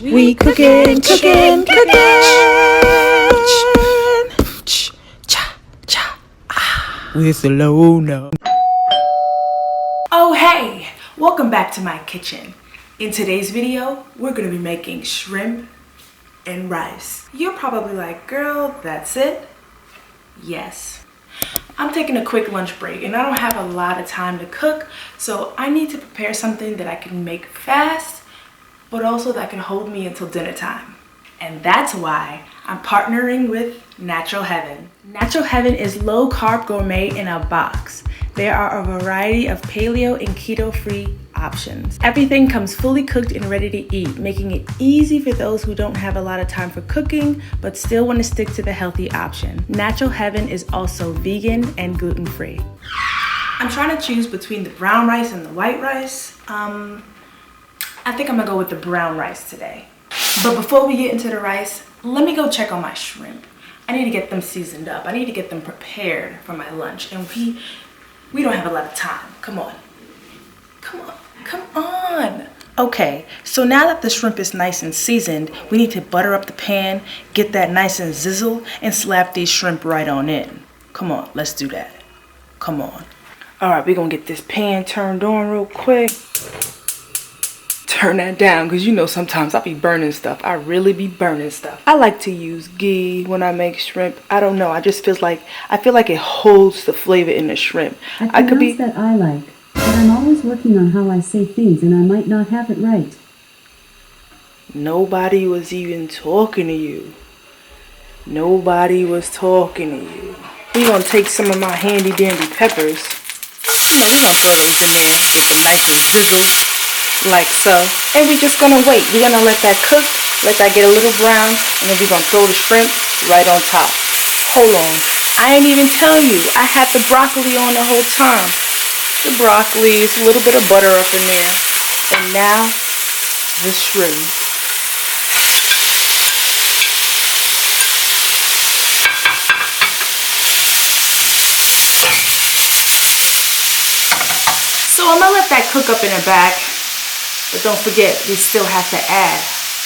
We cooking with ILona. Oh hey, welcome back to my kitchen. In today's video, we're gonna be making shrimp and rice. You're probably like, girl, that's it? Yes. I'm taking a quick lunch break and I don't have a lot of time to cook, so I need to prepare something that I can make fast, but also that can hold me until dinner time. And that's why I'm partnering with Natural Heaven. Natural Heaven is low carb gourmet in a box. There are a variety of paleo and keto free options. Everything comes fully cooked and ready to eat, making it easy for those who don't have a lot of time for cooking but still want to stick to the healthy option. Natural Heaven is also vegan and gluten free. I'm trying to choose between the brown rice and the white rice. I think I'm gonna go with the brown rice today. But before we get into the rice, let me go check on my shrimp. I need to get them seasoned up. I need to get them prepared for my lunch. And we don't have a lot of time. Come on. Okay, so now that the shrimp is nice and seasoned, we need to butter up the pan, get that nice and sizzle, and slap these shrimp right on in. Come on, let's do that. Come on. All right, we're gonna get this pan turned on real quick. Turn that down, because you know sometimes I be burning stuff. I really be burning stuff. I like to use ghee when I make shrimp. I don't know, I feel like it holds the flavor in the shrimp. I pronounce that I like, but I'm always working on how I say things and I might not have it right. Nobody was even talking to you. Nobody was talking to you. We're gonna take some of my handy dandy peppers. Yeah, we're gonna throw those in there, get them nice and sizzled. Like so. And we're just gonna wait. We're gonna let that cook, let that get a little brown, and then we're gonna throw the shrimp right on top. Hold on. I ain't even tell you. I had the broccoli on the whole time. The broccoli, it's a little bit of butter up in there. And now, the shrimp. So I'm gonna let that cook up in the back. But don't forget, we still have to add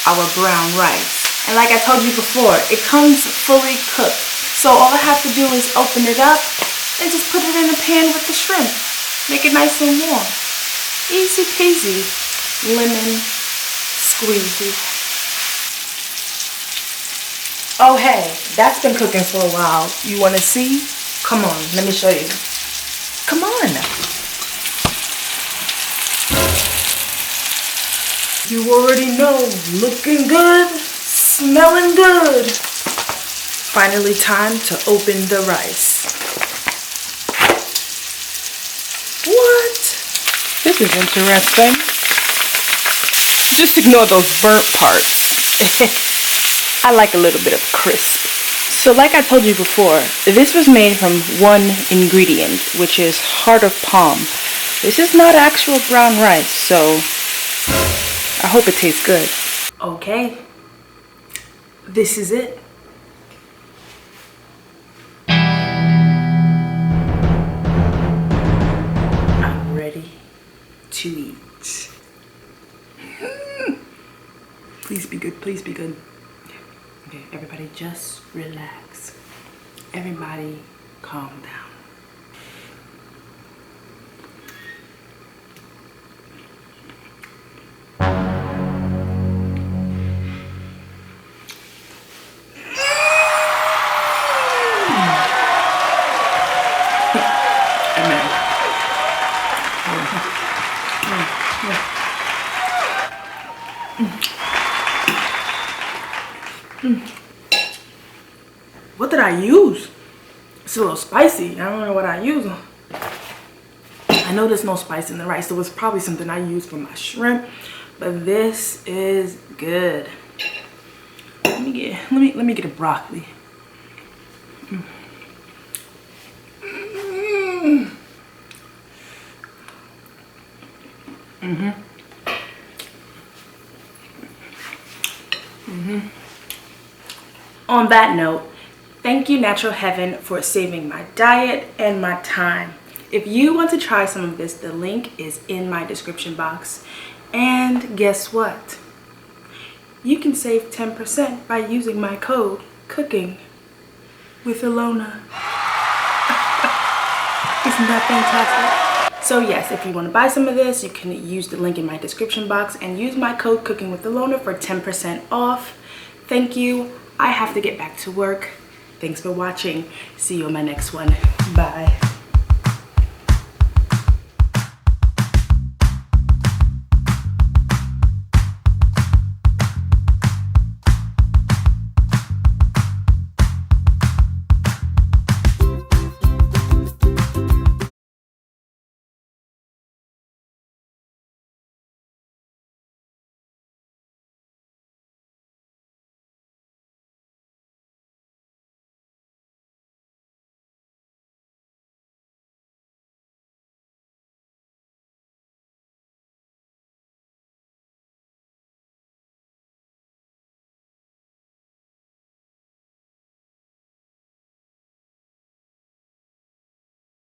our brown rice. And like I told you before, it comes fully cooked. So all I have to do is open it up and just put it in the pan with the shrimp. Make it nice and warm. Easy peasy. Lemon squeezy. Oh hey, that's been cooking for a while. You wanna see? Come on, let me show you. Come on. You already know, looking good, smelling good. Finally time to open the rice. What? This is interesting. Just ignore those burnt parts. I like a little bit of crisp. So like I told you before, this was made from one ingredient, which is heart of palm. This is not actual brown rice, so I hope it tastes good. Okay, this is it. I'm ready to eat. Please be good, please be good. Okay, everybody just relax. Everybody calm down. What did I use? It's a little spicy. I don't know what I used. I know there's no spice in the rice. There was probably something I used for my shrimp, but this is good. Let me get a broccoli. On that note, thank you Natural Heaven for saving my diet and my time. If you want to try some of this, the link is in my description box. And guess what? you can save 10% by using my code cooking with ILona. Isn't that fantastic? So yes, if you want to buy some of this, you can use the link in my description box and use my code cooking with ILona for 10% off. Thank you. I have to get back to work. Thanks for watching. See you on my next one. Bye.